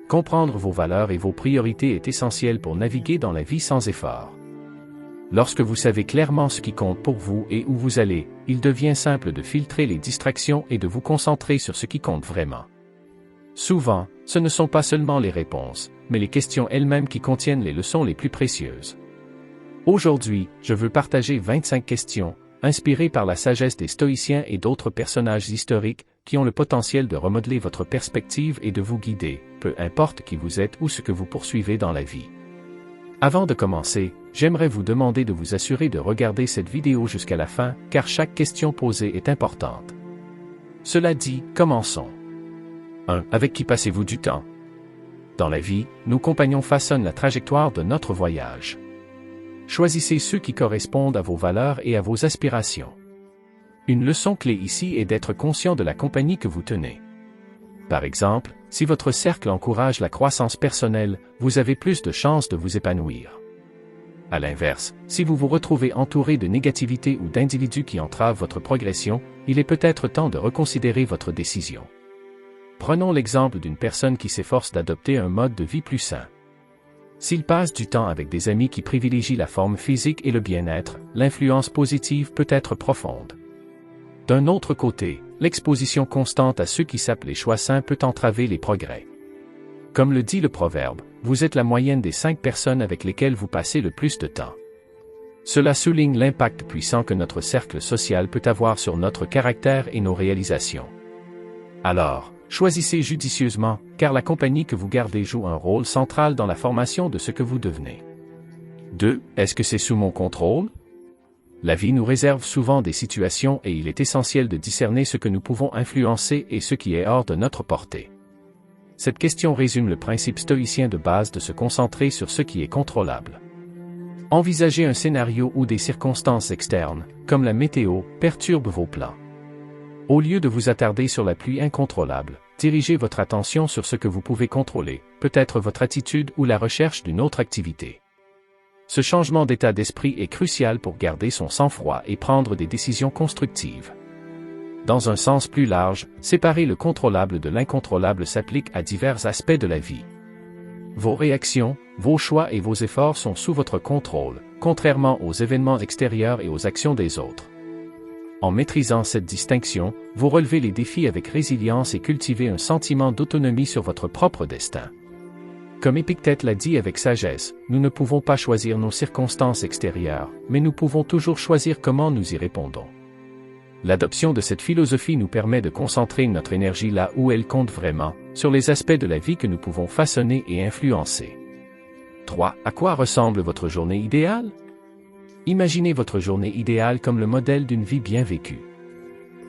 Comprendre vos valeurs et vos priorités est essentiel pour naviguer dans la vie sans effort. Lorsque vous savez clairement ce qui compte pour vous et où vous allez, il devient simple de filtrer les distractions et de vous concentrer sur ce qui compte vraiment. Souvent, ce ne sont pas seulement les réponses, mais les questions elles-mêmes qui contiennent les leçons les plus précieuses. Aujourd'hui, je veux partager 25 questions, inspirées par la sagesse des stoïciens et d'autres personnages historiques, qui ont le potentiel de remodeler votre perspective et de vous guider, peu importe qui vous êtes ou ce que vous poursuivez dans la vie. Avant de commencer, j'aimerais vous demander de vous assurer de regarder cette vidéo jusqu'à la fin, car chaque question posée est importante. Cela dit, commençons. 1. Avec qui passez-vous du temps? Dans la vie, nos compagnons façonnent la trajectoire de notre voyage. Choisissez ceux qui correspondent à vos valeurs et à vos aspirations. Une leçon clé ici est d'être conscient de la compagnie que vous tenez. Par exemple, si votre cercle encourage la croissance personnelle, vous avez plus de chances de vous épanouir. À l'inverse, si vous vous retrouvez entouré de négativité ou d'individus qui entravent votre progression, il est peut-être temps de reconsidérer votre décision. Prenons l'exemple d'une personne qui s'efforce d'adopter un mode de vie plus sain. S'il passe du temps avec des amis qui privilégient la forme physique et le bien-être, l'influence positive peut être profonde. D'un autre côté, l'exposition constante à ceux qui sapent les choix sains peut entraver les progrès. Comme le dit le proverbe, vous êtes la moyenne des 5 personnes avec lesquelles vous passez le plus de temps. Cela souligne l'impact puissant que notre cercle social peut avoir sur notre caractère et nos réalisations. Alors, choisissez judicieusement, car la compagnie que vous gardez joue un rôle central dans la formation de ce que vous devenez. 2. Est-ce que c'est sous mon contrôle? La vie nous réserve souvent des situations et il est essentiel de discerner ce que nous pouvons influencer et ce qui est hors de notre portée. Cette question résume le principe stoïcien de base de se concentrer sur ce qui est contrôlable. Envisagez un scénario où des circonstances externes, comme la météo, perturbent vos plans. Au lieu de vous attarder sur la pluie incontrôlable, dirigez votre attention sur ce que vous pouvez contrôler, peut-être votre attitude ou la recherche d'une autre activité. Ce changement d'état d'esprit est crucial pour garder son sang-froid et prendre des décisions constructives. Dans un sens plus large, séparer le contrôlable de l'incontrôlable s'applique à divers aspects de la vie. Vos réactions, vos choix et vos efforts sont sous votre contrôle, contrairement aux événements extérieurs et aux actions des autres. En maîtrisant cette distinction, vous relevez les défis avec résilience et cultivez un sentiment d'autonomie sur votre propre destin. Comme Épictète l'a dit avec sagesse, nous ne pouvons pas choisir nos circonstances extérieures, mais nous pouvons toujours choisir comment nous y répondons. L'adoption de cette philosophie nous permet de concentrer notre énergie là où elle compte vraiment, sur les aspects de la vie que nous pouvons façonner et influencer. 3. À quoi ressemble votre journée idéale? Imaginez votre journée idéale comme le modèle d'une vie bien vécue.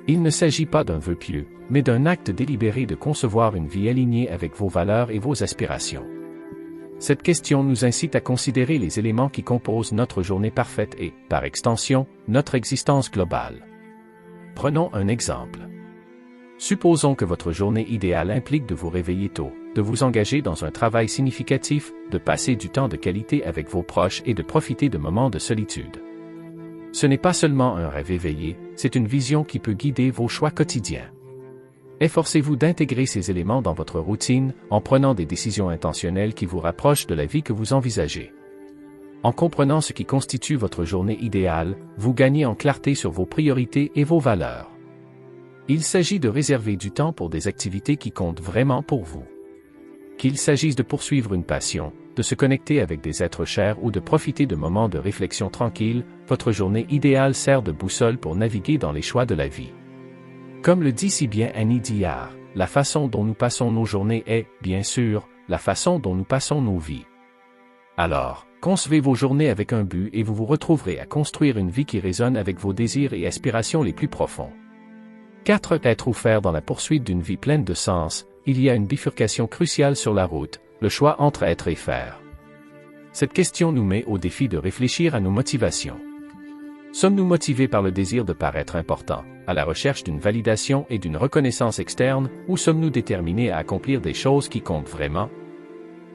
Il ne s'agit pas d'un vœu pieux, mais d'un acte délibéré de concevoir une vie alignée avec vos valeurs et vos aspirations. Cette question nous incite à considérer les éléments qui composent notre journée parfaite et, par extension, notre existence globale. Prenons un exemple. Supposons que votre journée idéale implique de vous réveiller tôt, de vous engager dans un travail significatif, de passer du temps de qualité avec vos proches et de profiter de moments de solitude. Ce n'est pas seulement un rêve éveillé, c'est une vision qui peut guider vos choix quotidiens. Efforcez-vous d'intégrer ces éléments dans votre routine, en prenant des décisions intentionnelles qui vous rapprochent de la vie que vous envisagez. En comprenant ce qui constitue votre journée idéale, vous gagnez en clarté sur vos priorités et vos valeurs. Il s'agit de réserver du temps pour des activités qui comptent vraiment pour vous. Qu'il s'agisse de poursuivre une passion, de se connecter avec des êtres chers ou de profiter de moments de réflexion tranquille, votre journée idéale sert de boussole pour naviguer dans les choix de la vie. Comme le dit si bien Annie Dillard, la façon dont nous passons nos journées est, bien sûr, la façon dont nous passons nos vies. Alors, concevez vos journées avec un but et vous vous retrouverez à construire une vie qui résonne avec vos désirs et aspirations les plus profonds. 4. Être ou faire dans la poursuite d'une vie pleine de sens, il y a une bifurcation cruciale sur la route, le choix entre être et faire. Cette question nous met au défi de réfléchir à nos motivations. Sommes-nous motivés par le désir de paraître important, à la recherche d'une validation et d'une reconnaissance externe, ou sommes-nous déterminés à accomplir des choses qui comptent vraiment?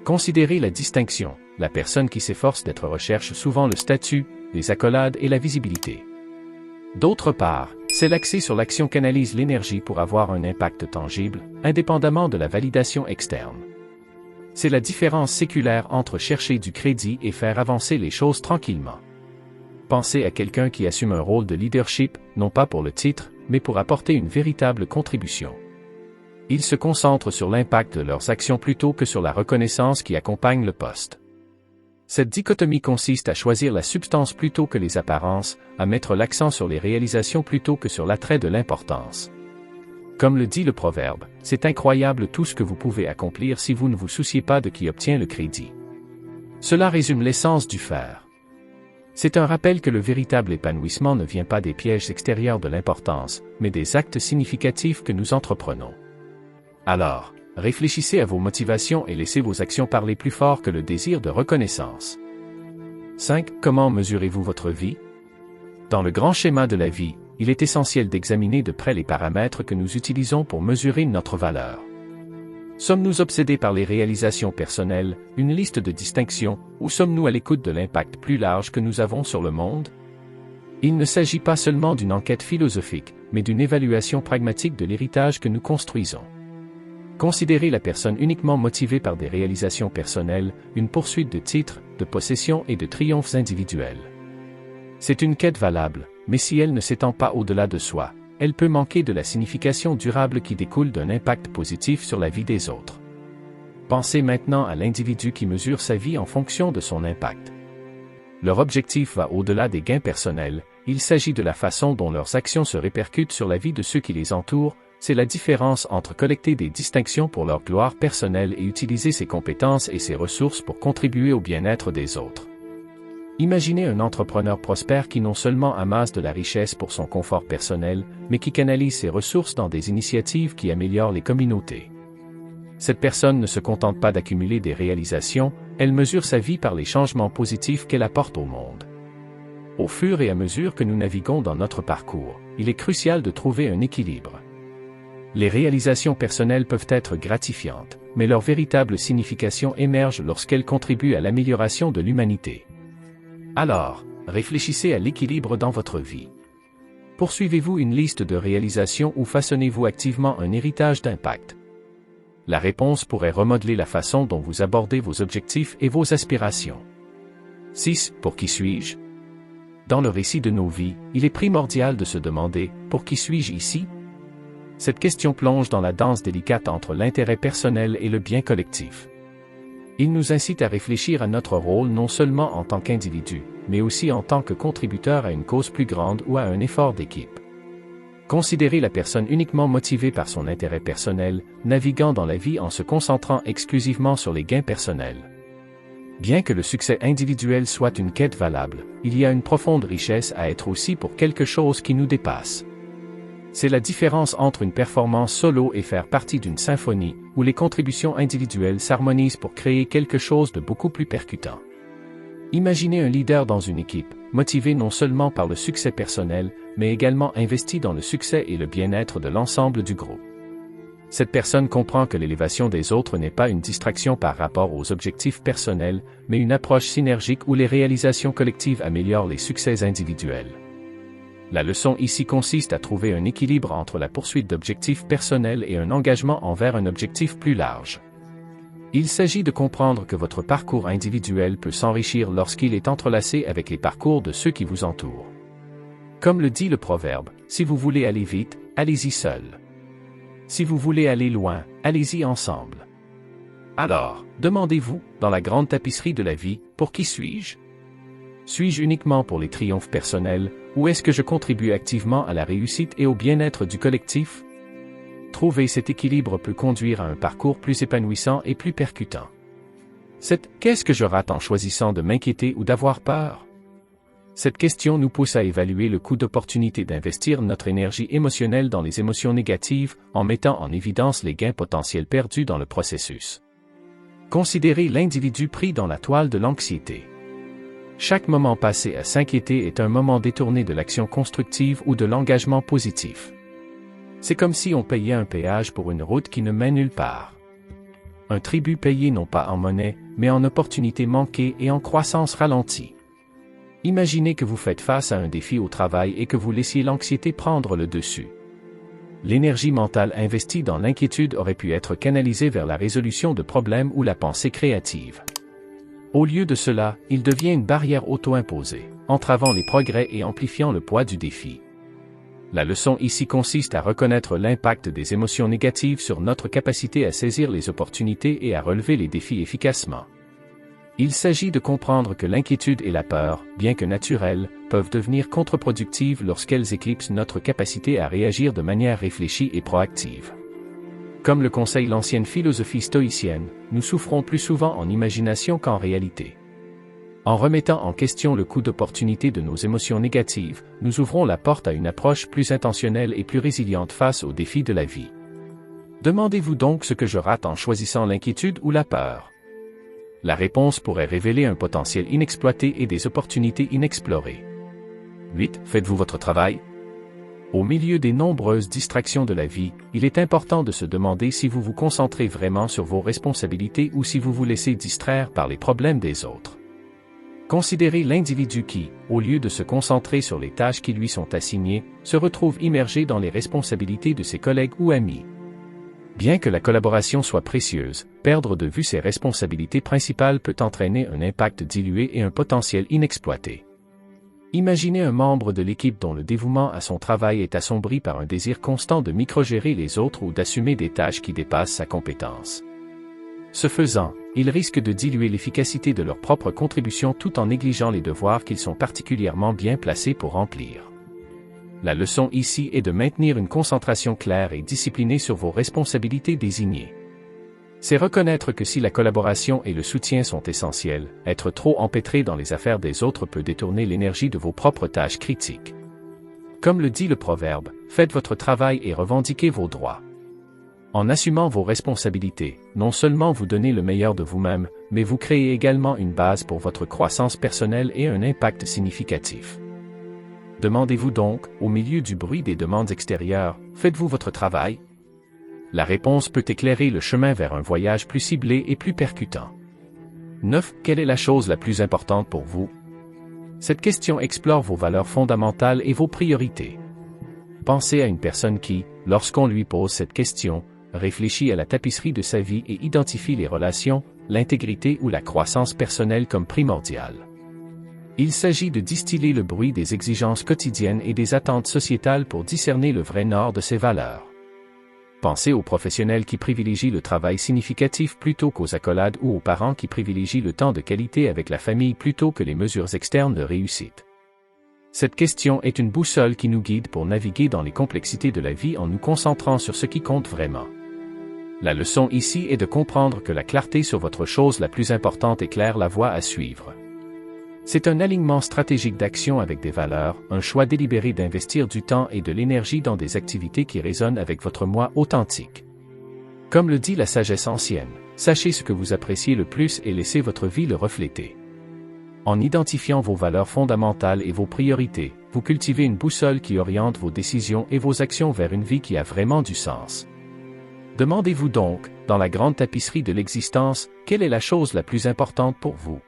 Considérez la distinction. La personne qui s'efforce d'être recherche souvent le statut, les accolades et la visibilité. D'autre part, celle axée sur l'action canalise l'énergie pour avoir un impact tangible, indépendamment de la validation externe. C'est la différence séculaire entre chercher du crédit et faire avancer les choses tranquillement. Pensez à quelqu'un qui assume un rôle de leadership, non pas pour le titre, mais pour apporter une véritable contribution. Ils se concentrent sur l'impact de leurs actions plutôt que sur la reconnaissance qui accompagne le poste. Cette dichotomie consiste à choisir la substance plutôt que les apparences, à mettre l'accent sur les réalisations plutôt que sur l'attrait de l'importance. Comme le dit le proverbe, c'est incroyable tout ce que vous pouvez accomplir si vous ne vous souciez pas de qui obtient le crédit. Cela résume l'essence du faire. C'est un rappel que le véritable épanouissement ne vient pas des pièges extérieurs de l'importance, mais des actes significatifs que nous entreprenons. Alors, réfléchissez à vos motivations et laissez vos actions parler plus fort que le désir de reconnaissance. 5. Comment mesurez-vous votre vie? Dans le grand schéma de la vie, il est essentiel d'examiner de près les paramètres que nous utilisons pour mesurer notre valeur. Sommes-nous obsédés par les réalisations personnelles, une liste de distinctions, ou sommes-nous à l'écoute de l'impact plus large que nous avons sur le monde? Il ne s'agit pas seulement d'une enquête philosophique, mais d'une évaluation pragmatique de l'héritage que nous construisons. Considérez la personne uniquement motivée par des réalisations personnelles, une poursuite de titres, de possessions et de triomphes individuels. C'est une quête valable, mais si elle ne s'étend pas au-delà de soi, elle peut manquer de la signification durable qui découle d'un impact positif sur la vie des autres. Pensez maintenant à l'individu qui mesure sa vie en fonction de son impact. Leur objectif va au-delà des gains personnels, il s'agit de la façon dont leurs actions se répercutent sur la vie de ceux qui les entourent, c'est la différence entre collecter des distinctions pour leur gloire personnelle et utiliser ses compétences et ses ressources pour contribuer au bien-être des autres. Imaginez un entrepreneur prospère qui non seulement amasse de la richesse pour son confort personnel, mais qui canalise ses ressources dans des initiatives qui améliorent les communautés. Cette personne ne se contente pas d'accumuler des réalisations, elle mesure sa vie par les changements positifs qu'elle apporte au monde. Au fur et à mesure que nous naviguons dans notre parcours, il est crucial de trouver un équilibre. Les réalisations personnelles peuvent être gratifiantes, mais leur véritable signification émerge lorsqu'elles contribuent à l'amélioration de l'humanité. Alors, réfléchissez à l'équilibre dans votre vie. Poursuivez-vous une liste de réalisations ou façonnez-vous activement un héritage d'impact? La réponse pourrait remodeler la façon dont vous abordez vos objectifs et vos aspirations. 6. Pour qui suis-je? Dans le récit de nos vies, il est primordial de se demander « Pour qui suis-je ici ?» Cette question plonge dans la danse délicate entre l'intérêt personnel et le bien collectif. Il nous incite à réfléchir à notre rôle non seulement en tant qu'individu, mais aussi en tant que contributeur à une cause plus grande ou à un effort d'équipe. Considérez la personne uniquement motivée par son intérêt personnel, naviguant dans la vie en se concentrant exclusivement sur les gains personnels. Bien que le succès individuel soit une quête valable, il y a une profonde richesse à être aussi pour quelque chose qui nous dépasse. C'est la différence entre une performance solo et faire partie d'une symphonie, où les contributions individuelles s'harmonisent pour créer quelque chose de beaucoup plus percutant. Imaginez un leader dans une équipe, motivé non seulement par le succès personnel, mais également investi dans le succès et le bien-être de l'ensemble du groupe. Cette personne comprend que l'élévation des autres n'est pas une distraction par rapport aux objectifs personnels, mais une approche synergique où les réalisations collectives améliorent les succès individuels. La leçon ici consiste à trouver un équilibre entre la poursuite d'objectifs personnels et un engagement envers un objectif plus large. Il s'agit de comprendre que votre parcours individuel peut s'enrichir lorsqu'il est entrelacé avec les parcours de ceux qui vous entourent. Comme le dit le proverbe, si vous voulez aller vite, allez-y seul. Si vous voulez aller loin, allez-y ensemble. Alors, demandez-vous, dans la grande tapisserie de la vie, pour qui suis-je? Suis-je uniquement pour les triomphes personnels, ou est-ce que je contribue activement à la réussite et au bien-être du collectif? Trouver cet équilibre peut conduire à un parcours plus épanouissant et plus percutant. 7. Qu'est-ce que je rate en choisissant de m'inquiéter ou d'avoir peur? Cette question nous pousse à évaluer le coût d'opportunité d'investir notre énergie émotionnelle dans les émotions négatives, en mettant en évidence les gains potentiels perdus dans le processus. Considérez l'individu pris dans la toile de l'anxiété. Chaque moment passé à s'inquiéter est un moment détourné de l'action constructive ou de l'engagement positif. C'est comme si on payait un péage pour une route qui ne mène nulle part. Un tribut payé non pas en monnaie, mais en opportunités manquées et en croissance ralentie. Imaginez que vous faites face à un défi au travail et que vous laissiez l'anxiété prendre le dessus. l'énergie mentale investie dans l'inquiétude aurait pu être canalisée vers la résolution de problèmes ou la pensée créative. Au lieu de cela, il devient une barrière auto-imposée, entravant les progrès et amplifiant le poids du défi. La leçon ici consiste à reconnaître l'impact des émotions négatives sur notre capacité à saisir les opportunités et à relever les défis efficacement. Il s'agit de comprendre que l'inquiétude et la peur, bien que naturelles, peuvent devenir contre-productives lorsqu'elles éclipsent notre capacité à réagir de manière réfléchie et proactive. Comme le conseille l'ancienne philosophie stoïcienne, nous souffrons plus souvent en imagination qu'en réalité. En remettant en question le coût d'opportunité de nos émotions négatives, nous ouvrons la porte à une approche plus intentionnelle et plus résiliente face aux défis de la vie. Demandez-vous donc ce que je rate en choisissant l'inquiétude ou la peur. La réponse pourrait révéler un potentiel inexploité et des opportunités inexplorées. 8. Faites-vous votre travail? Au milieu des nombreuses distractions de la vie, il est important de se demander si vous vous concentrez vraiment sur vos responsabilités ou si vous vous laissez distraire par les problèmes des autres. Considérez l'individu qui, au lieu de se concentrer sur les tâches qui lui sont assignées, se retrouve immergé dans les responsabilités de ses collègues ou amis. Bien que la collaboration soit précieuse, perdre de vue ses responsabilités principales peut entraîner un impact dilué et un potentiel inexploité. Imaginez un membre de l'équipe dont le dévouement à son travail est assombri par un désir constant de microgérer les autres ou d'assumer des tâches qui dépassent sa compétence. Ce faisant, ils risquent de diluer l'efficacité de leur propre contribution tout en négligeant les devoirs qu'ils sont particulièrement bien placés pour remplir. La leçon ici est de maintenir une concentration claire et disciplinée sur vos responsabilités désignées. C'est reconnaître que si la collaboration et le soutien sont essentiels, être trop empêtré dans les affaires des autres peut détourner l'énergie de vos propres tâches critiques. Comme le dit le proverbe, faites votre travail et revendiquez vos droits. En assumant vos responsabilités, non seulement vous donnez le meilleur de vous-même, mais vous créez également une base pour votre croissance personnelle et un impact significatif. Demandez-vous donc, au milieu du bruit des demandes extérieures, faites-vous votre travail? La réponse peut éclairer le chemin vers un voyage plus ciblé et plus percutant. 9. Quelle est la chose la plus importante pour vous? Cette question explore vos valeurs fondamentales et vos priorités. Pensez à une personne qui, lorsqu'on lui pose cette question, réfléchit à la tapisserie de sa vie et identifie les relations, l'intégrité ou la croissance personnelle comme primordiales. Il s'agit de distiller le bruit des exigences quotidiennes et des attentes sociétales pour discerner le vrai nord de ses valeurs. Pensez aux professionnels qui privilégient le travail significatif plutôt qu'aux accolades ou aux parents qui privilégient le temps de qualité avec la famille plutôt que les mesures externes de réussite. Cette question est une boussole qui nous guide pour naviguer dans les complexités de la vie en nous concentrant sur ce qui compte vraiment. La leçon ici est de comprendre que la clarté sur votre chose la plus importante éclaire la voie à suivre. C'est un alignement stratégique d'action avec des valeurs, un choix délibéré d'investir du temps et de l'énergie dans des activités qui résonnent avec votre moi authentique. Comme le dit la sagesse ancienne, sachez ce que vous appréciez le plus et laissez votre vie le refléter. En identifiant vos valeurs fondamentales et vos priorités, vous cultivez une boussole qui oriente vos décisions et vos actions vers une vie qui a vraiment du sens. Demandez-vous donc, dans la grande tapisserie de l'existence, quelle est la chose la plus importante pour vous?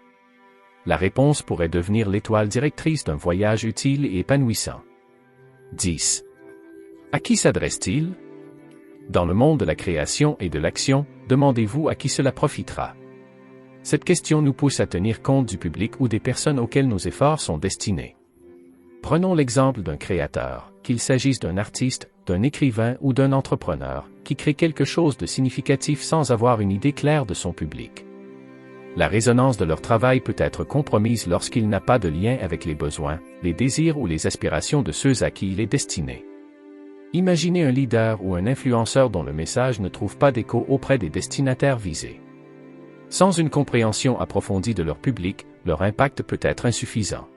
La réponse pourrait devenir l'étoile directrice d'un voyage utile et épanouissant. 10. À qui s'adresse-t-il? Dans le monde de la création et de l'action, demandez-vous à qui cela profitera. Cette question nous pousse à tenir compte du public ou des personnes auxquelles nos efforts sont destinés. Prenons l'exemple d'un créateur, qu'il s'agisse d'un artiste, d'un écrivain ou d'un entrepreneur, qui crée quelque chose de significatif sans avoir une idée claire de son public. La résonance de leur travail peut être compromise lorsqu'il n'a pas de lien avec les besoins, les désirs ou les aspirations de ceux à qui il est destiné. Imaginez un leader ou un influenceur dont le message ne trouve pas d'écho auprès des destinataires visés. Sans une compréhension approfondie de leur public, leur impact peut être insuffisant.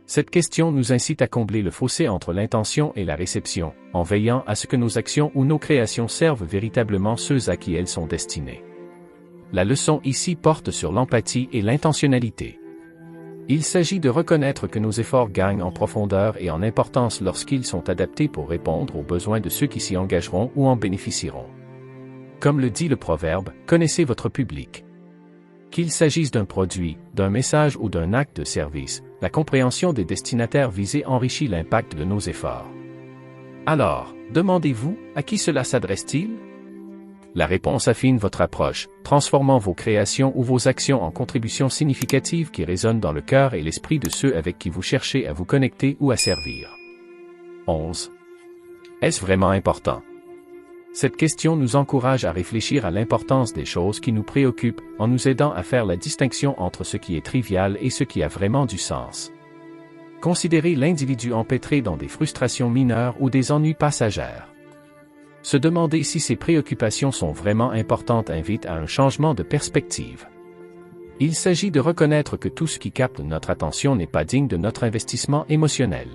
Cette question nous incite à combler le fossé entre l'intention et la réception, en veillant à ce que nos actions ou nos créations servent véritablement ceux à qui elles sont destinées. La leçon ici porte sur l'empathie et l'intentionnalité. Il s'agit de reconnaître que nos efforts gagnent en profondeur et en importance lorsqu'ils sont adaptés pour répondre aux besoins de ceux qui s'y engageront ou en bénéficieront. Comme le dit le proverbe, connaissez votre public. Qu'il s'agisse d'un produit, d'un message ou d'un acte de service, la compréhension des destinataires visés enrichit l'impact de nos efforts. Alors, demandez-vous, à qui cela s'adresse-t-il? La réponse affine votre approche, transformant vos créations ou vos actions en contributions significatives qui résonnent dans le cœur et l'esprit de ceux avec qui vous cherchez à vous connecter ou à servir. 11. Est-ce vraiment important? Cette question nous encourage à réfléchir à l'importance des choses qui nous préoccupent, en nous aidant à faire la distinction entre ce qui est trivial et ce qui a vraiment du sens. Considérez l'individu empêtré dans des frustrations mineures ou des ennuis passagères. Se demander si ces préoccupations sont vraiment importantes invite à un changement de perspective. Il s'agit de reconnaître que tout ce qui capte notre attention n'est pas digne de notre investissement émotionnel.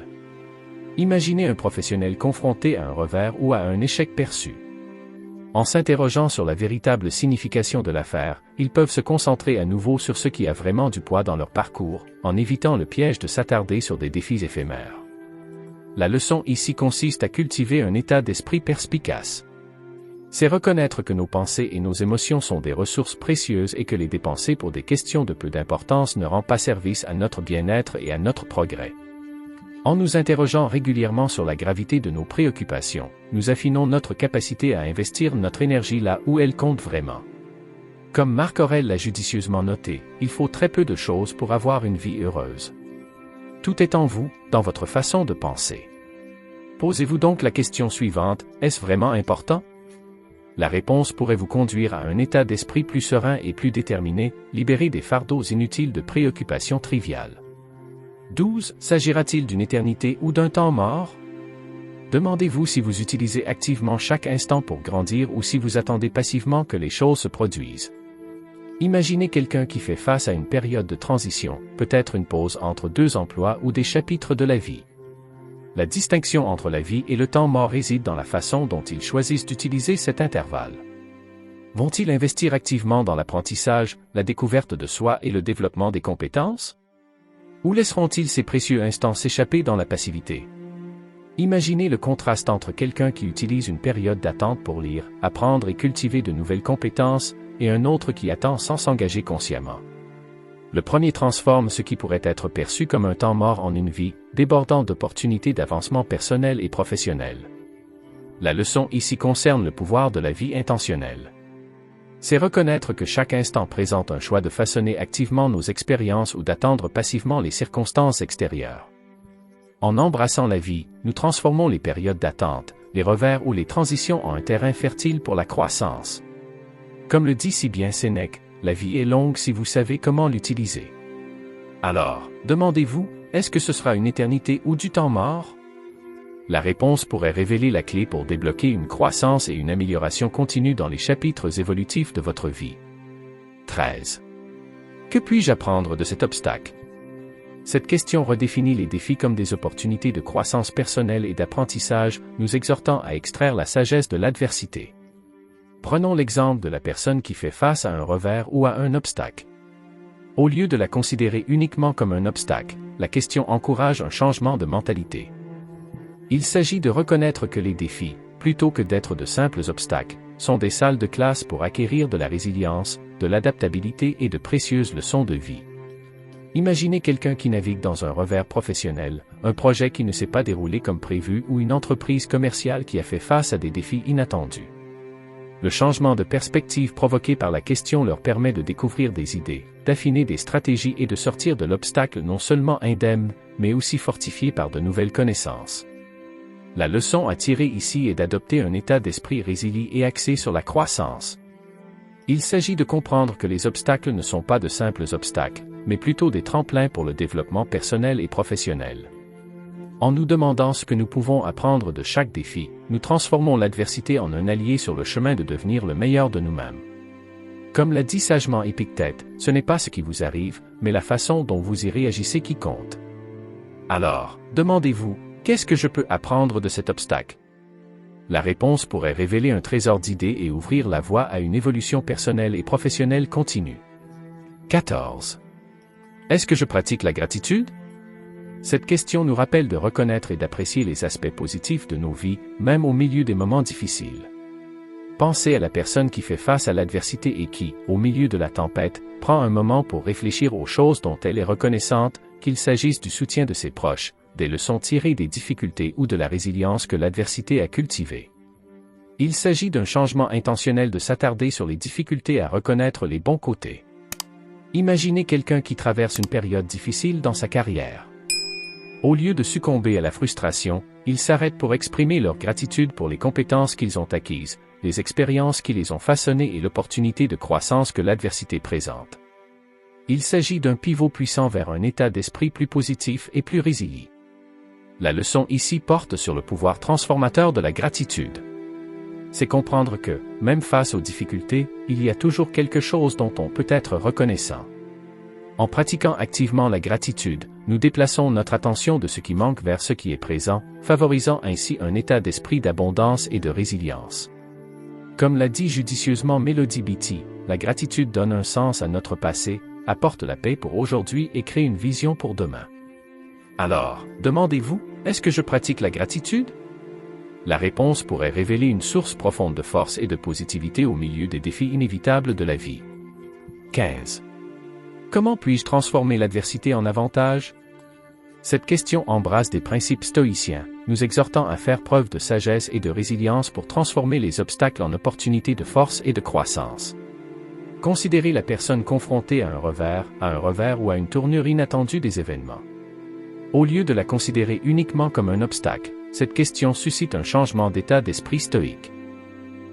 Imaginez un professionnel confronté à un revers ou à un échec perçu. En s'interrogeant sur la véritable signification de l'affaire, ils peuvent se concentrer à nouveau sur ce qui a vraiment du poids dans leur parcours, en évitant le piège de s'attarder sur des défis éphémères. La leçon ici consiste à cultiver un état d'esprit perspicace. C'est reconnaître que nos pensées et nos émotions sont des ressources précieuses et que les dépenser pour des questions de peu d'importance ne rend pas service à notre bien-être et à notre progrès. En nous interrogeant régulièrement sur la gravité de nos préoccupations, nous affinons notre capacité à investir notre énergie là où elle compte vraiment. Comme Marc Aurèle l'a judicieusement noté, il faut très peu de choses pour avoir une vie heureuse. Tout est en vous, dans votre façon de penser. Posez-vous donc la question suivante, est-ce vraiment important? La réponse pourrait vous conduire à un état d'esprit plus serein et plus déterminé, libéré des fardeaux inutiles de préoccupations triviales. 12. S'agira-t-il d'une éternité ou d'un temps mort? Demandez-vous si vous utilisez activement chaque instant pour grandir ou si vous attendez passivement que les choses se produisent. Imaginez quelqu'un qui fait face à une période de transition, peut-être une pause entre deux emplois ou des chapitres de la vie. La distinction entre la vie et le temps mort réside dans la façon dont ils choisissent d'utiliser cet intervalle. Vont-ils investir activement dans l'apprentissage, la découverte de soi et le développement des compétences? Ou laisseront-ils ces précieux instants s'échapper dans la passivité? Imaginez le contraste entre quelqu'un qui utilise une période d'attente pour lire, apprendre et cultiver de nouvelles compétences, et un autre qui attend sans s'engager consciemment. Le premier transforme ce qui pourrait être perçu comme un temps mort en une vie, débordant d'opportunités d'avancement personnel et professionnel. La leçon ici concerne le pouvoir de la vie intentionnelle. C'est reconnaître que chaque instant présente un choix de façonner activement nos expériences ou d'attendre passivement les circonstances extérieures. En embrassant la vie, nous transformons les périodes d'attente, les revers ou les transitions en un terrain fertile pour la croissance. Comme le dit si bien Sénèque, la vie est longue si vous savez comment l'utiliser. Alors, demandez-vous, est-ce que ce sera une éternité ou du temps mort? La réponse pourrait révéler la clé pour débloquer une croissance et une amélioration continue dans les chapitres évolutifs de votre vie. 13. Que puis-je apprendre de cet obstacle? Cette question redéfinit les défis comme des opportunités de croissance personnelle et d'apprentissage, nous exhortant à extraire la sagesse de l'adversité. Prenons l'exemple de la personne qui fait face à un revers ou à un obstacle. Au lieu de la considérer uniquement comme un obstacle, la question encourage un changement de mentalité. Il s'agit de reconnaître que les défis, plutôt que d'être de simples obstacles, sont des salles de classe pour acquérir de la résilience, de l'adaptabilité et de précieuses leçons de vie. Imaginez quelqu'un qui navigue dans un revers professionnel, un projet qui ne s'est pas déroulé comme prévu ou une entreprise commerciale qui a fait face à des défis inattendus. Le changement de perspective provoqué par la question leur permet de découvrir des idées, d'affiner des stratégies et de sortir de l'obstacle non seulement indemne, mais aussi fortifié par de nouvelles connaissances. La leçon à tirer ici est d'adopter un état d'esprit résilient et axé sur la croissance. Il s'agit de comprendre que les obstacles ne sont pas de simples obstacles, mais plutôt des tremplins pour le développement personnel et professionnel. En nous demandant ce que nous pouvons apprendre de chaque défi, nous transformons l'adversité en un allié sur le chemin de devenir le meilleur de nous-mêmes. Comme l'a dit sagement Épictète, ce n'est pas ce qui vous arrive, mais la façon dont vous y réagissez qui compte. Alors, demandez-vous, qu'est-ce que je peux apprendre de cet obstacle? La réponse pourrait révéler un trésor d'idées et ouvrir la voie à une évolution personnelle et professionnelle continue. 14. Est-ce que je pratique la gratitude? Cette question nous rappelle de reconnaître et d'apprécier les aspects positifs de nos vies, même au milieu des moments difficiles. Pensez à la personne qui fait face à l'adversité et qui, au milieu de la tempête, prend un moment pour réfléchir aux choses dont elle est reconnaissante, qu'il s'agisse du soutien de ses proches, des leçons tirées des difficultés ou de la résilience que l'adversité a cultivée. Il s'agit d'un changement intentionnel de s'attarder sur les difficultés à reconnaître les bons côtés. Imaginez quelqu'un qui traverse une période difficile dans sa carrière. Au lieu de succomber à la frustration, ils s'arrêtent pour exprimer leur gratitude pour les compétences qu'ils ont acquises, les expériences qui les ont façonnés et l'opportunité de croissance que l'adversité présente. Il s'agit d'un pivot puissant vers un état d'esprit plus positif et plus résilient. La leçon ici porte sur le pouvoir transformateur de la gratitude. C'est comprendre que, même face aux difficultés, il y a toujours quelque chose dont on peut être reconnaissant. En pratiquant activement la gratitude, nous déplaçons notre attention de ce qui manque vers ce qui est présent, favorisant ainsi un état d'esprit d'abondance et de résilience. Comme l'a dit judicieusement Melody Beattie, la gratitude donne un sens à notre passé, apporte la paix pour aujourd'hui et crée une vision pour demain. Alors, demandez-vous, est-ce que je pratique la gratitude? La réponse pourrait révéler une source profonde de force et de positivité au milieu des défis inévitables de la vie. 15. Comment puis-je transformer l'adversité en avantage? Cette question embrasse des principes stoïciens, nous exhortant à faire preuve de sagesse et de résilience pour transformer les obstacles en opportunités de force et de croissance. Considérez la personne confrontée à un revers ou à une tournure inattendue des événements. Au lieu de la considérer uniquement comme un obstacle, cette question suscite un changement d'état d'esprit stoïque.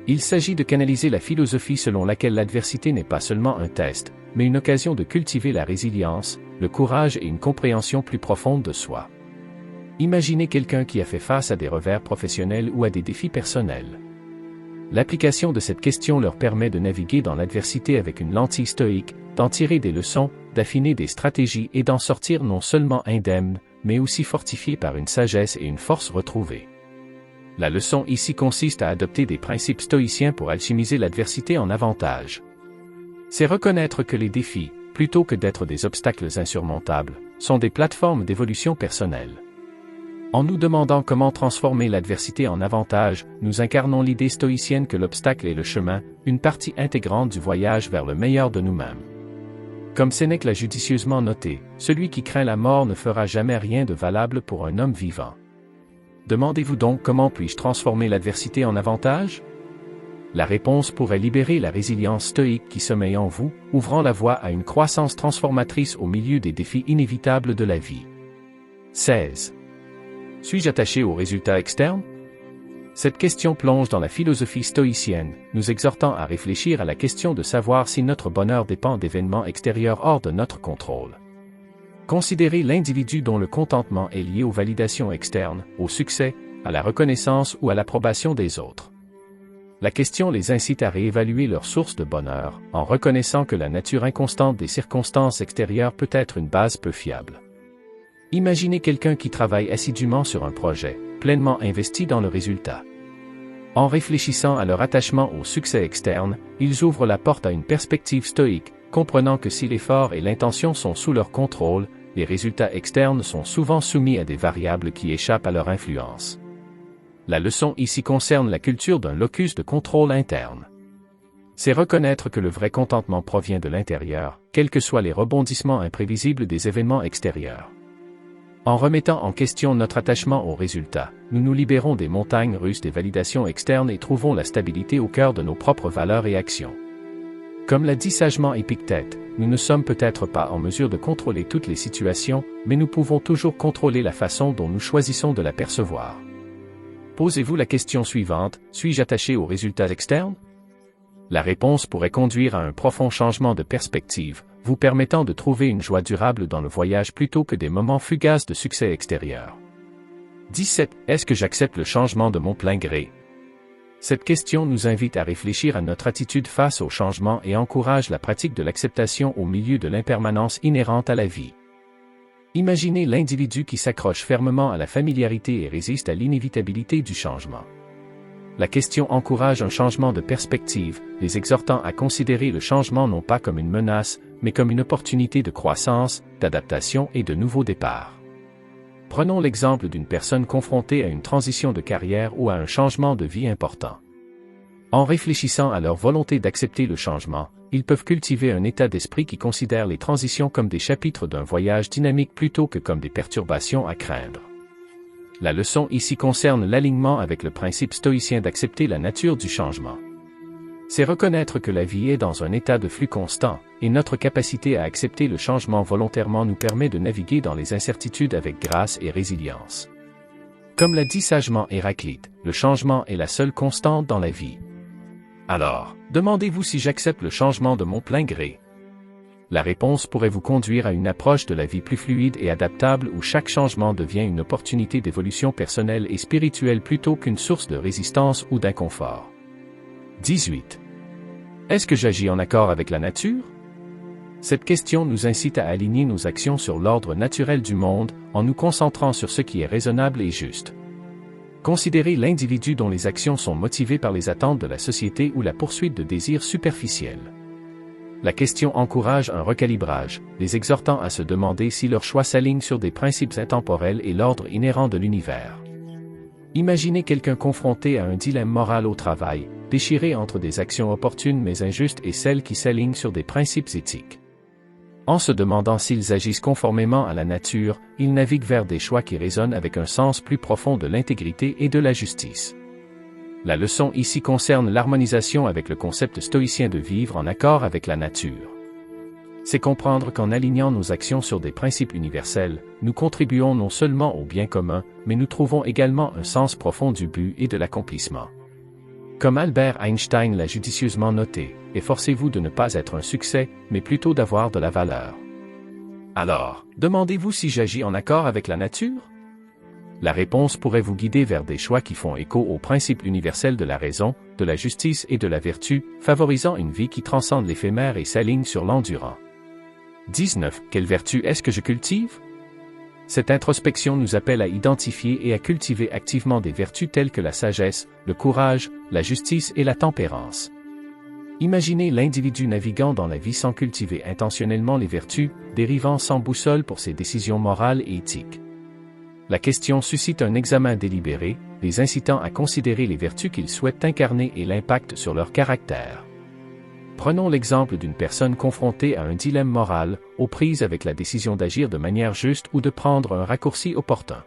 Il s'agit de canaliser la philosophie selon laquelle l'adversité n'est pas seulement un test, mais une occasion de cultiver la résilience, le courage et une compréhension plus profonde de soi. Imaginez quelqu'un qui a fait face à des revers professionnels ou à des défis personnels. L'application de cette question leur permet de naviguer dans l'adversité avec une lentille stoïque, d'en tirer des leçons, d'affiner des stratégies et d'en sortir non seulement indemnes, mais aussi fortifiés par une sagesse et une force retrouvées. La leçon ici consiste à adopter des principes stoïciens pour alchimiser l'adversité en avantage. C'est reconnaître que les défis, plutôt que d'être des obstacles insurmontables, sont des plateformes d'évolution personnelle. En nous demandant comment transformer l'adversité en avantage, nous incarnons l'idée stoïcienne que l'obstacle est le chemin, une partie intégrante du voyage vers le meilleur de nous-mêmes. Comme Sénèque l'a judicieusement noté, celui qui craint la mort ne fera jamais rien de valable pour un homme vivant. Demandez-vous donc comment puis-je transformer l'adversité en avantage? La réponse pourrait libérer la résilience stoïque qui sommeille en vous, ouvrant la voie à une croissance transformatrice au milieu des défis inévitables de la vie. 16. Suis-je attaché aux résultats externes? Cette question plonge dans la philosophie stoïcienne, nous exhortant à réfléchir à la question de savoir si notre bonheur dépend d'événements extérieurs hors de notre contrôle. Considérez l'individu dont le contentement est lié aux validations externes, au succès, à la reconnaissance ou à l'approbation des autres. La question les incite à réévaluer leur source de bonheur, en reconnaissant que la nature inconstante des circonstances extérieures peut être une base peu fiable. Imaginez quelqu'un qui travaille assidûment sur un projet, pleinement investi dans le résultat. En réfléchissant à leur attachement au succès externe, ils ouvrent la porte à une perspective stoïque, comprenant que si l'effort et l'intention sont sous leur contrôle, les résultats externes sont souvent soumis à des variables qui échappent à leur influence. La leçon ici concerne la culture d'un locus de contrôle interne. C'est reconnaître que le vrai contentement provient de l'intérieur, quels que soient les rebondissements imprévisibles des événements extérieurs. En remettant en question notre attachement aux résultats, nous nous libérons des montagnes russes des validations externes et trouvons la stabilité au cœur de nos propres valeurs et actions. Comme l'a dit sagement Épictète, nous ne sommes peut-être pas en mesure de contrôler toutes les situations, mais nous pouvons toujours contrôler la façon dont nous choisissons de la percevoir. Posez-vous la question suivante, suis-je attaché aux résultats externes? La réponse pourrait conduire à un profond changement de perspective, vous permettant de trouver une joie durable dans le voyage plutôt que des moments fugaces de succès extérieur. 17. Est-ce que j'accepte le changement de mon plein gré? Cette question nous invite à réfléchir à notre attitude face au changement et encourage la pratique de l'acceptation au milieu de l'impermanence inhérente à la vie. Imaginez l'individu qui s'accroche fermement à la familiarité et résiste à l'inévitabilité du changement. La question encourage un changement de perspective, les exhortant à considérer le changement non pas comme une menace, mais comme une opportunité de croissance, d'adaptation et de nouveau départ. Prenons l'exemple d'une personne confrontée à une transition de carrière ou à un changement de vie important. En réfléchissant à leur volonté d'accepter le changement, ils peuvent cultiver un état d'esprit qui considère les transitions comme des chapitres d'un voyage dynamique plutôt que comme des perturbations à craindre. La leçon ici concerne l'alignement avec le principe stoïcien d'accepter la nature du changement. C'est reconnaître que la vie est dans un état de flux constant, et notre capacité à accepter le changement volontairement nous permet de naviguer dans les incertitudes avec grâce et résilience. Comme l'a dit sagement Héraclite, le changement est la seule constante dans la vie. Alors, demandez-vous si j'accepte le changement de mon plein gré. La réponse pourrait vous conduire à une approche de la vie plus fluide et adaptable où chaque changement devient une opportunité d'évolution personnelle et spirituelle plutôt qu'une source de résistance ou d'inconfort. 18. Est-ce que j'agis en accord avec la nature? Cette question nous incite à aligner nos actions sur l'ordre naturel du monde, en nous concentrant sur ce qui est raisonnable et juste. Considérez l'individu dont les actions sont motivées par les attentes de la société ou la poursuite de désirs superficiels. La question encourage un recalibrage, les exhortant à se demander si leur choix s'aligne sur des principes intemporels et l'ordre inhérent de l'univers. Imaginez quelqu'un confronté à un dilemme moral au travail, déchiré entre des actions opportunes mais injustes et celles qui s'alignent sur des principes éthiques. En se demandant s'ils agissent conformément à la nature, ils naviguent vers des choix qui résonnent avec un sens plus profond de l'intégrité et de la justice. La leçon ici concerne l'harmonisation avec le concept stoïcien de vivre en accord avec la nature. C'est comprendre qu'en alignant nos actions sur des principes universels, nous contribuons non seulement au bien commun, mais nous trouvons également un sens profond du but et de l'accomplissement. Comme Albert Einstein l'a judicieusement noté, efforcez-vous de ne pas être un succès, mais plutôt d'avoir de la valeur. Alors, demandez-vous si j'agis en accord avec la nature? La réponse pourrait vous guider vers des choix qui font écho aux principes universels de la raison, de la justice et de la vertu, favorisant une vie qui transcende l'éphémère et s'aligne sur l'endurant. 19. Quelle vertu est-ce que je cultive? Cette introspection nous appelle à identifier et à cultiver activement des vertus telles que la sagesse, le courage, la justice et la tempérance. Imaginez l'individu naviguant dans la vie sans cultiver intentionnellement les vertus, dérivant sans boussole pour ses décisions morales et éthiques. La question suscite un examen délibéré, les incitant à considérer les vertus qu'ils souhaitent incarner et l'impact sur leur caractère. Prenons l'exemple d'une personne confrontée à un dilemme moral, aux prises avec la décision d'agir de manière juste ou de prendre un raccourci opportun.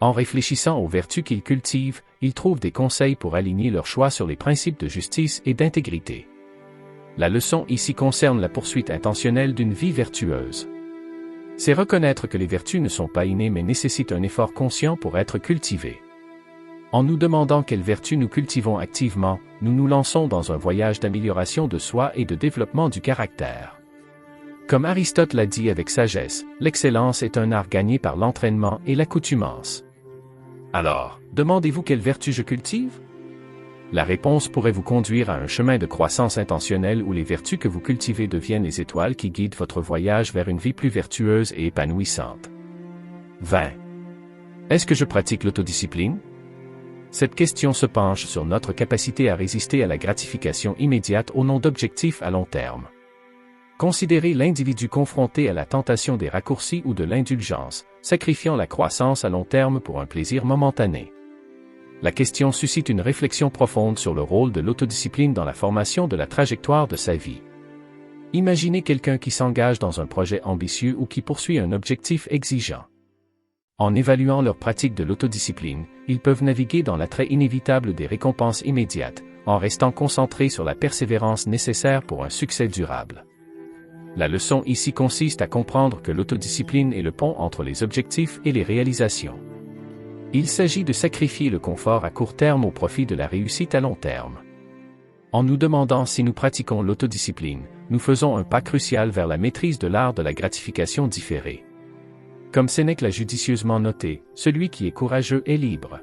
En réfléchissant aux vertus qu'ils cultivent, ils trouvent des conseils pour aligner leurs choix sur les principes de justice et d'intégrité. La leçon ici concerne la poursuite intentionnelle d'une vie vertueuse. C'est reconnaître que les vertus ne sont pas innées mais nécessitent un effort conscient pour être cultivées. En nous demandant quelles vertus nous cultivons activement, nous nous lançons dans un voyage d'amélioration de soi et de développement du caractère. Comme Aristote l'a dit avec sagesse, l'excellence est un art gagné par l'entraînement et l'accoutumance. Alors, demandez-vous quelles vertus je cultive? La réponse pourrait vous conduire à un chemin de croissance intentionnelle où les vertus que vous cultivez deviennent les étoiles qui guident votre voyage vers une vie plus vertueuse et épanouissante. 20. Est-ce que je pratique l'autodiscipline? Cette question se penche sur notre capacité à résister à la gratification immédiate au nom d'objectifs à long terme. Considérez l'individu confronté à la tentation des raccourcis ou de l'indulgence, sacrifiant la croissance à long terme pour un plaisir momentané. La question suscite une réflexion profonde sur le rôle de l'autodiscipline dans la formation de la trajectoire de sa vie. Imaginez quelqu'un qui s'engage dans un projet ambitieux ou qui poursuit un objectif exigeant. En évaluant leur pratique de l'autodiscipline, ils peuvent naviguer dans l'attrait inévitable des récompenses immédiates, en restant concentrés sur la persévérance nécessaire pour un succès durable. La leçon ici consiste à comprendre que l'autodiscipline est le pont entre les objectifs et les réalisations. Il s'agit de sacrifier le confort à court terme au profit de la réussite à long terme. En nous demandant si nous pratiquons l'autodiscipline, nous faisons un pas crucial vers la maîtrise de l'art de la gratification différée. Comme Sénèque l'a judicieusement noté, celui qui est courageux est libre.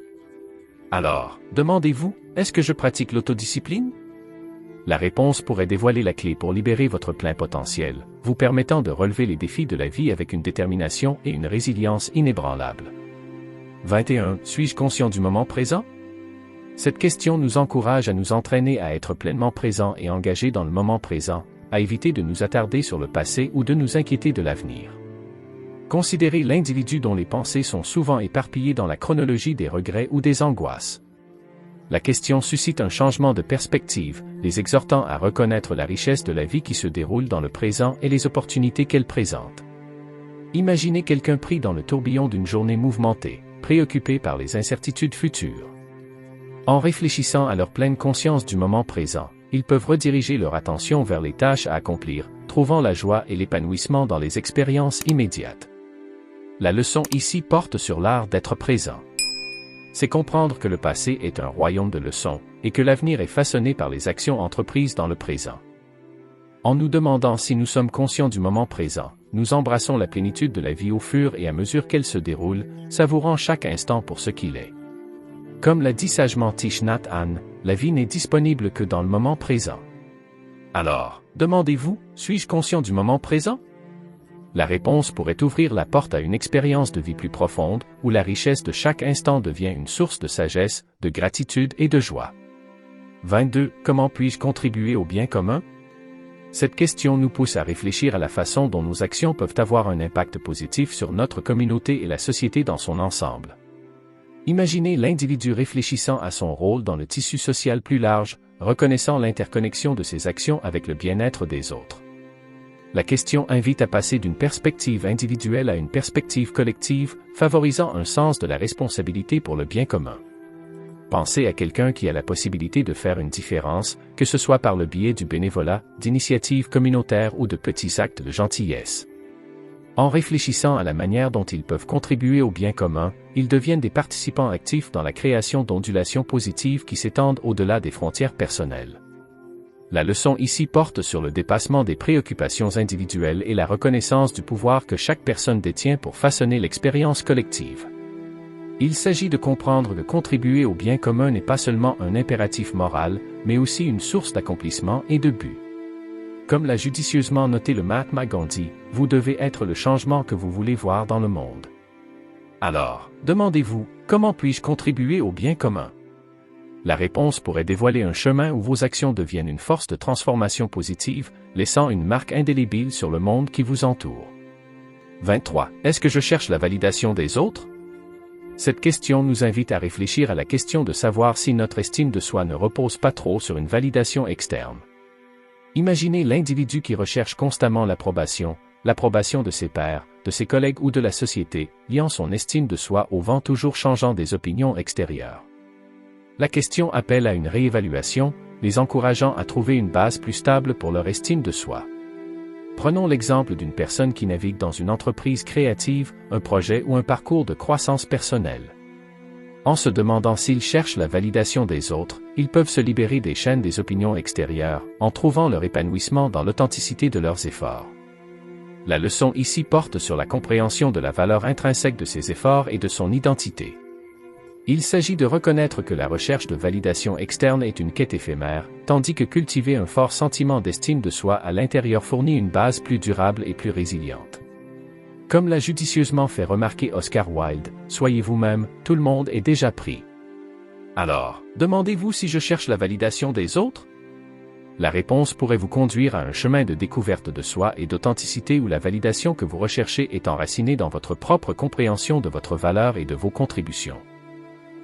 Alors, demandez-vous, est-ce que je pratique l'autodiscipline? La réponse pourrait dévoiler la clé pour libérer votre plein potentiel, vous permettant de relever les défis de la vie avec une détermination et une résilience inébranlables. 21. Suis-je conscient du moment présent? Cette question nous encourage à nous entraîner à être pleinement présents et engagés dans le moment présent, à éviter de nous attarder sur le passé ou de nous inquiéter de l'avenir. Considérez l'individu dont les pensées sont souvent éparpillées dans la chronologie des regrets ou des angoisses. La question suscite un changement de perspective, les exhortant à reconnaître la richesse de la vie qui se déroule dans le présent et les opportunités qu'elle présente. Imaginez quelqu'un pris dans le tourbillon d'une journée mouvementée, préoccupé par les incertitudes futures. En réfléchissant à leur pleine conscience du moment présent, ils peuvent rediriger leur attention vers les tâches à accomplir, trouvant la joie et l'épanouissement dans les expériences immédiates. La leçon ici porte sur l'art d'être présent. C'est comprendre que le passé est un royaume de leçons, et que l'avenir est façonné par les actions entreprises dans le présent. En nous demandant si nous sommes conscients du moment présent, nous embrassons la plénitude de la vie au fur et à mesure qu'elle se déroule, savourant chaque instant pour ce qu'il est. Comme l'a dit sagement Thich Nhat Hanh, la vie n'est disponible que dans le moment présent. Alors, demandez-vous, suis-je conscient du moment présent? La réponse pourrait ouvrir la porte à une expérience de vie plus profonde, où la richesse de chaque instant devient une source de sagesse, de gratitude et de joie. 22. Comment puis-je contribuer au bien commun? Cette question nous pousse à réfléchir à la façon dont nos actions peuvent avoir un impact positif sur notre communauté et la société dans son ensemble. Imaginez l'individu réfléchissant à son rôle dans le tissu social plus large, reconnaissant l'interconnexion de ses actions avec le bien-être des autres. La question invite à passer d'une perspective individuelle à une perspective collective, favorisant un sens de la responsabilité pour le bien commun. Pensez à quelqu'un qui a la possibilité de faire une différence, que ce soit par le biais du bénévolat, d'initiatives communautaires ou de petits actes de gentillesse. En réfléchissant à la manière dont ils peuvent contribuer au bien commun, ils deviennent des participants actifs dans la création d'ondulations positives qui s'étendent au-delà des frontières personnelles. La leçon ici porte sur le dépassement des préoccupations individuelles et la reconnaissance du pouvoir que chaque personne détient pour façonner l'expérience collective. Il s'agit de comprendre que contribuer au bien commun n'est pas seulement un impératif moral, mais aussi une source d'accomplissement et de but. Comme l'a judicieusement noté le Mahatma Gandhi, vous devez être le changement que vous voulez voir dans le monde. Alors, demandez-vous, comment puis-je contribuer au bien commun? La réponse pourrait dévoiler un chemin où vos actions deviennent une force de transformation positive, laissant une marque indélébile sur le monde qui vous entoure. 23. Est-ce que je cherche la validation des autres? Cette question nous invite à réfléchir à la question de savoir si notre estime de soi ne repose pas trop sur une validation externe. Imaginez l'individu qui recherche constamment l'approbation de ses pairs, de ses collègues ou de la société, liant son estime de soi au vent toujours changeant des opinions extérieures. La question appelle à une réévaluation, les encourageant à trouver une base plus stable pour leur estime de soi. Prenons l'exemple d'une personne qui navigue dans une entreprise créative, un projet ou un parcours de croissance personnelle. En se demandant s'ils cherchent la validation des autres, ils peuvent se libérer des chaînes des opinions extérieures, en trouvant leur épanouissement dans l'authenticité de leurs efforts. La leçon ici porte sur la compréhension de la valeur intrinsèque de ses efforts et de son identité. Il s'agit de reconnaître que la recherche de validation externe est une quête éphémère, tandis que cultiver un fort sentiment d'estime de soi à l'intérieur fournit une base plus durable et plus résiliente. Comme l'a judicieusement fait remarquer Oscar Wilde, soyez vous-même, tout le monde est déjà pris. Alors, demandez-vous si je cherche la validation des autres? La réponse pourrait vous conduire à un chemin de découverte de soi et d'authenticité où la validation que vous recherchez est enracinée dans votre propre compréhension de votre valeur et de vos contributions.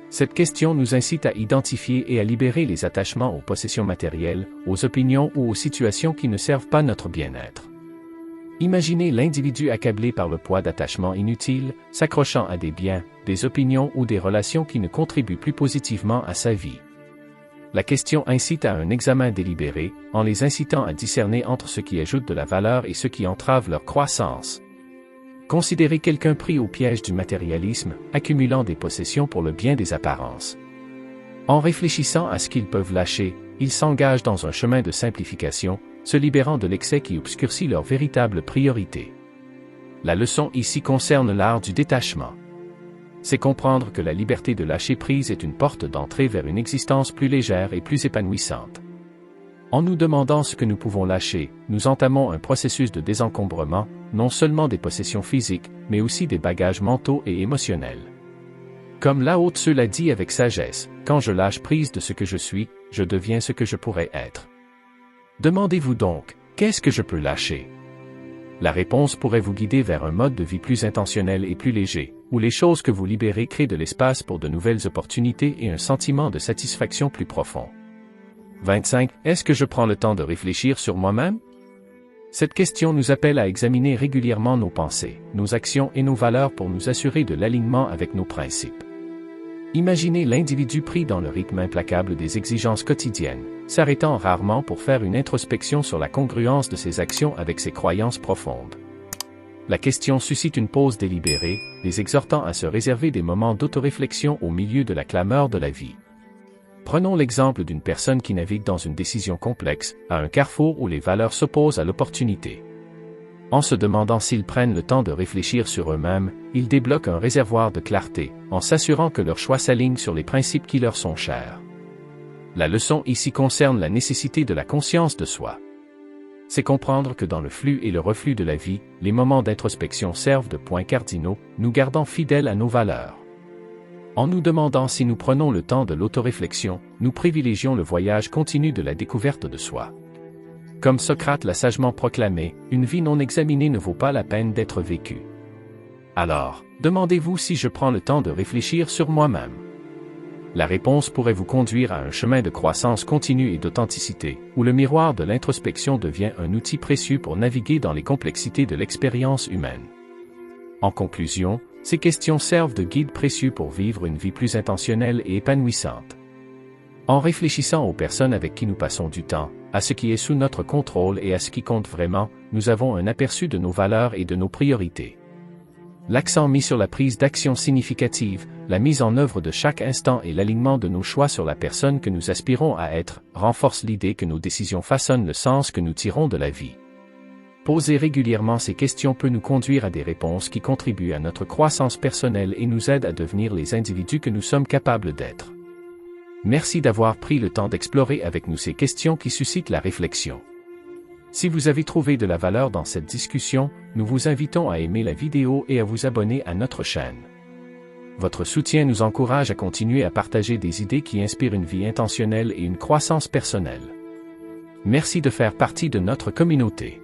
Cette question nous incite à identifier et à libérer les attachements aux possessions matérielles, aux opinions ou aux situations qui ne servent pas notre bien-être. Imaginez l'individu accablé par le poids d'attachements inutiles, s'accrochant à des biens, des opinions ou des relations qui ne contribuent plus positivement à sa vie. La question incite à un examen délibéré, en les incitant à discerner entre ce qui ajoute de la valeur et ce qui entrave leur croissance. Considérez quelqu'un pris au piège du matérialisme, accumulant des possessions pour le bien des apparences. En réfléchissant à ce qu'ils peuvent lâcher, ils s'engagent dans un chemin de simplification, se libérant de l'excès qui obscurcit leur véritable priorité. La leçon ici concerne l'art du détachement. C'est comprendre que la liberté de lâcher prise est une porte d'entrée vers une existence plus légère et plus épanouissante. En nous demandant ce que nous pouvons lâcher, nous entamons un processus de désencombrement, non seulement des possessions physiques, mais aussi des bagages mentaux et émotionnels. Comme Lao Tzu l'a dit avec sagesse, quand je lâche prise de ce que je suis, je deviens ce que je pourrais être. Demandez-vous donc, qu'est-ce que je peux lâcher? La réponse pourrait vous guider vers un mode de vie plus intentionnel et plus léger, où les choses que vous libérez créent de l'espace pour de nouvelles opportunités et un sentiment de satisfaction plus profond. 25. Est-ce que je prends le temps de réfléchir sur moi-même? Cette question nous appelle à examiner régulièrement nos pensées, nos actions et nos valeurs pour nous assurer de l'alignement avec nos principes. Imaginez l'individu pris dans le rythme implacable des exigences quotidiennes, s'arrêtant rarement pour faire une introspection sur la congruence de ses actions avec ses croyances profondes. La question suscite une pause délibérée, les exhortant à se réserver des moments d'autoréflexion au milieu de la clameur de la vie. Prenons l'exemple d'une personne qui navigue dans une décision complexe, à un carrefour où les valeurs s'opposent à l'opportunité. En se demandant s'ils prennent le temps de réfléchir sur eux-mêmes, ils débloquent un réservoir de clarté, en s'assurant que leurs choix s'alignent sur les principes qui leur sont chers. La leçon ici concerne la nécessité de la conscience de soi. C'est comprendre que dans le flux et le reflux de la vie, les moments d'introspection servent de points cardinaux, nous gardant fidèles à nos valeurs. En nous demandant si nous prenons le temps de l'autoréflexion, nous privilégions le voyage continu de la découverte de soi. Comme Socrate l'a sagement proclamé, une vie non examinée ne vaut pas la peine d'être vécue. Alors, demandez-vous si je prends le temps de réfléchir sur moi-même. La réponse pourrait vous conduire à un chemin de croissance continue et d'authenticité, où le miroir de l'introspection devient un outil précieux pour naviguer dans les complexités de l'expérience humaine. En conclusion, ces questions servent de guide précieux pour vivre une vie plus intentionnelle et épanouissante. En réfléchissant aux personnes avec qui nous passons du temps, à ce qui est sous notre contrôle et à ce qui compte vraiment, nous avons un aperçu de nos valeurs et de nos priorités. L'accent mis sur la prise d'action significative, la mise en œuvre de chaque instant et l'alignement de nos choix sur la personne que nous aspirons à être, renforce l'idée que nos décisions façonnent le sens que nous tirons de la vie. Poser régulièrement ces questions peut nous conduire à des réponses qui contribuent à notre croissance personnelle et nous aident à devenir les individus que nous sommes capables d'être. Merci d'avoir pris le temps d'explorer avec nous ces questions qui suscitent la réflexion. Si vous avez trouvé de la valeur dans cette discussion, nous vous invitons à aimer la vidéo et à vous abonner à notre chaîne. Votre soutien nous encourage à continuer à partager des idées qui inspirent une vie intentionnelle et une croissance personnelle. Merci de faire partie de notre communauté.